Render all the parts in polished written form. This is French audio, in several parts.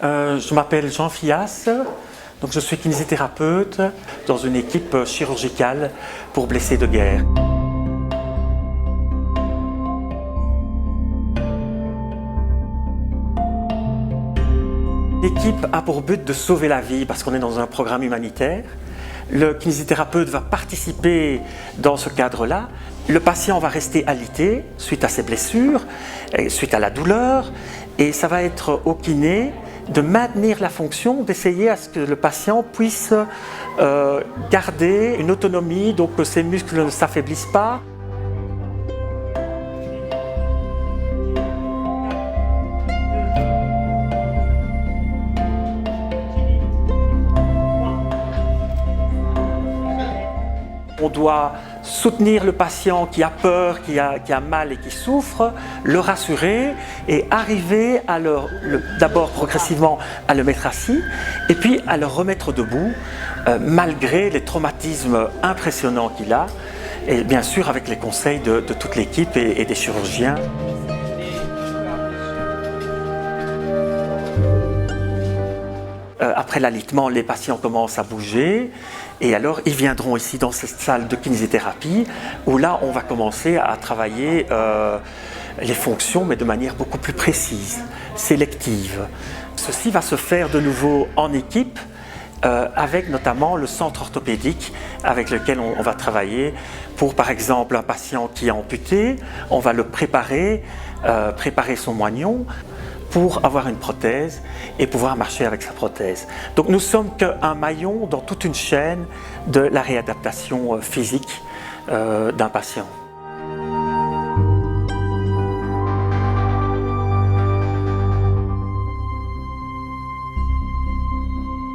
Je m'appelle Jean Fias, donc je suis kinésithérapeute dans une équipe chirurgicale pour blessés de guerre. L'équipe a pour but de sauver la vie parce qu'on est dans un programme humanitaire. Le kinésithérapeute va participer dans ce cadre-là. Le patient va rester alité suite à ses blessures, suite à la douleur, et ça va être au kiné de maintenir la fonction, d'essayer à ce que le patient puisse garder une autonomie, donc que ses muscles ne s'affaiblissent pas. On doit soutenir le patient qui a peur, qui a mal et qui souffre, le rassurer et arriver à d'abord progressivement à le mettre assis et puis à le remettre debout malgré les traumatismes impressionnants qu'il a et bien sûr avec les conseils de toute l'équipe et des chirurgiens. Après l'alitement, les patients commencent à bouger et alors ils viendront ici dans cette salle de kinésithérapie où là on va commencer à travailler les fonctions mais de manière beaucoup plus précise, sélective. Ceci va se faire de nouveau en équipe avec notamment le centre orthopédique avec lequel on va travailler pour par exemple un patient qui est amputé, on va le préparer son moignon pour avoir une prothèse et pouvoir marcher avec sa prothèse. Donc nous sommes qu'un maillon dans toute une chaîne de la réadaptation physique d'un patient.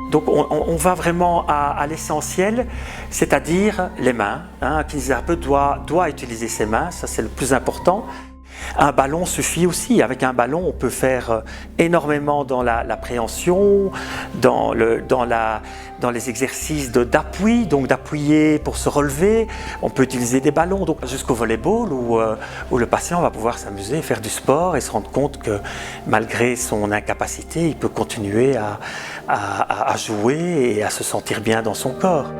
Donc on va vraiment à l'essentiel, c'est-à-dire les mains. Un kinésithérapeute doit utiliser ses mains, ça c'est le plus important. Un ballon suffit aussi. Avec un ballon, on peut faire énormément dans la préhension, dans les exercices d'appui, donc d'appuyer pour se relever. On peut utiliser des ballons, donc jusqu'au volleyball où le patient va pouvoir s'amuser, faire du sport et se rendre compte que malgré son incapacité, il peut continuer à jouer et à se sentir bien dans son corps.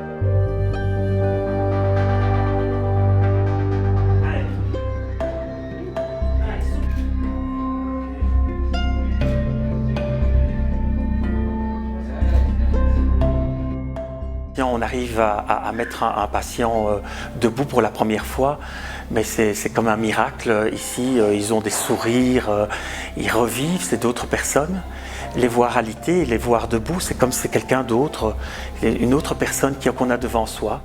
On arrive à mettre un patient debout pour la première fois, mais c'est comme un miracle. Ici, ils ont des sourires, ils revivent, c'est d'autres personnes. Les voir alité, les voir debout, c'est comme si c'est quelqu'un d'autre, une autre personne qu'on a devant soi.